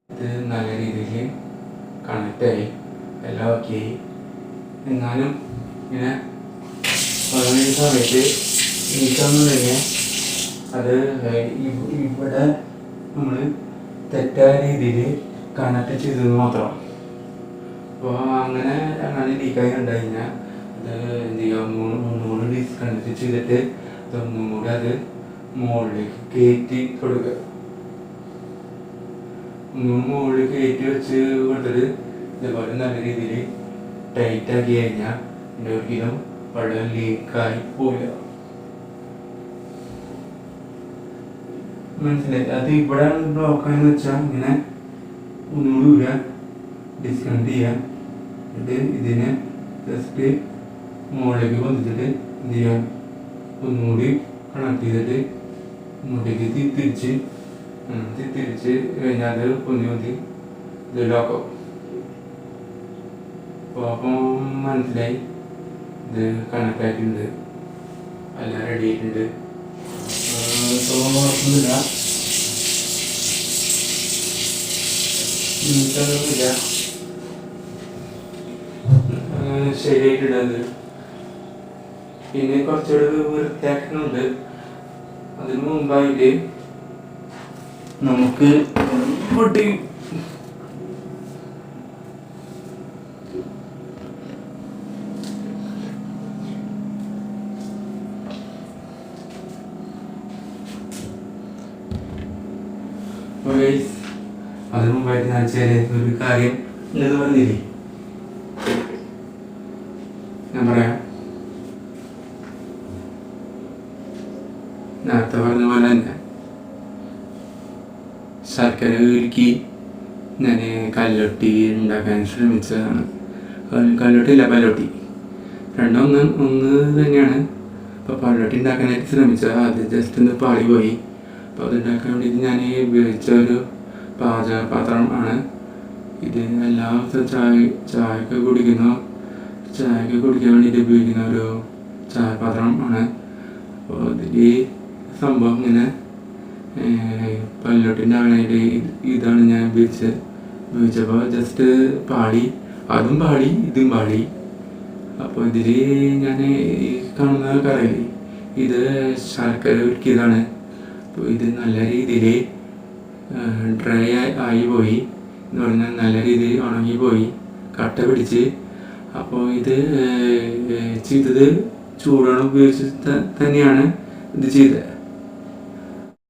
ഇത് നല്ല രീതിയിൽ കണക്റ്റായി എല്ലാം ഓക്കെ. എന്നാലും ഇങ്ങനെ വളരെ സമയത്ത് നീക്കാമെന്നുണ്ടെങ്കിൽ അത് ഇവിടെ നമ്മൾ തെറ്റായ രീതിയിൽ കണക്ട് ചെയ്തത് മാത്രം. അപ്പോൾ അങ്ങനെ ലീക്കായി കണ്ടു കഴിഞ്ഞാൽ അത് എന്ത് ചെയ്യുക, മൂന്ന് ഡിസ്കണക്ട് ചെയ്തിട്ട് ഇതൊന്നും കൂടെ അത് മുകളിലേക്ക് കയറ്റി കൊടുക്കുക. മുകളിൽ കയറ്റി വെച്ച് കൊടുത്തിട്ട് ഇതേപോലെ നല്ല രീതിയിൽ ടൈറ്റ് ആക്കി കഴിഞ്ഞാൽ ഇതിൻ്റെ ഒരിക്കലും വെള്ളം ലീക്കായി പോവില്ല. മനസ്സിലായി? അത് ഇവിടെ ബ്ലോക്കാന്ന് വെച്ചാൽ ഇങ്ങനെ ഒന്നുകൂടി വരിക, ഡിസ്കണക്ട് ചെയ്യാം. എന്നിട്ട് ഇതിനെ ജസ്റ്റ് മുകളിലേക്ക് പൊന്തിച്ചിട്ട് എന്ത് ചെയ്യാം, ഒന്നുകൂടി കണക്ട് ചെയ്തിട്ട് ഇങ്ങോട്ടേക്ക് തിരിച്ച് കഴിഞ്ഞാൽ അത് പൊന്തി ഇത് ലോക്കാവും. അപ്പം മനസ്സിലായി ഇത് കണക്ട് ആയിട്ടുണ്ട്, എല്ലാം റെഡി ആയിട്ടുണ്ട്. കുഴപ്പമൊന്നുമില്ല, ശരിയായിട്ടുണ്ട്. പിന്നെ കുറച്ചുകൂടെ വൃത്തിയാക്കുന്നുണ്ട്. അതിന് മുമ്പായിട്ട് നമുക്ക് പൊട്ടി അതിന് മുമ്പായിട്ട് ഞാൻ ഒരു കാര്യം ഇത് പറഞ്ഞില്ലേ, ഞാൻ പറയാം. നേരത്തെ പറഞ്ഞ പോലെ തന്നെ ശർക്കര ഉരുക്കി ഞാൻ കല്ലൊട്ടി ഉണ്ടാക്കാൻ ശ്രമിച്ചതാണ്. കല്ലൊട്ടിയില്ല, പല്ലൊട്ടി, രണ്ടും ഒന്ന് തന്നെയാണ്. അപ്പോൾ പല്ലൊട്ടി ഉണ്ടാക്കാനായിട്ട് ശ്രമിച്ചത് അത് ജസ്റ്റ് ഒന്ന് പാളി പോയി. അപ്പോൾ അതുണ്ടാക്കാൻ വേണ്ടിയിട്ട് ഞാൻ ഉപയോഗിച്ച ഒരു പാചകപാത്രം ആണ് ഇത്. എല്ലാ ചായക്ക് കുടിക്കാൻ വേണ്ടിയിട്ട് ഉപയോഗിക്കുന്ന ഒരു ചായപാത്രം ആണ്. അപ്പോൾ ഇതിൽ സംഭവം ഇങ്ങനെ പല്ലോട്ടിൻ്റെ ആകാനായിട്ട് ഇതാണ് ഞാൻ ഉപയോഗിച്ചപ്പോൾ ജസ്റ്റ് പാളി, അതും പാളി ഇതും പാളി. അപ്പോൾ ഇതിൽ ഞാൻ കാണുന്ന കറിയില്ലേ, ഇത് ശർക്കര ഉരുക്കിയതാണ്. അപ്പോൾ ഇത് നല്ല രീതിയിൽ ഡ്രൈ ആയി പോയി എന്ന് പറഞ്ഞാൽ നല്ല രീതിയിൽ ഉണങ്ങിപ്പോയി, കട്ട പിടിച്ച്. അപ്പോൾ ഇത് ചെയ്തത് ചൂടുവെള്ളം ഉപയോഗിച്ച് തന്നെയാണ് ഇത് ചെയ്തത്.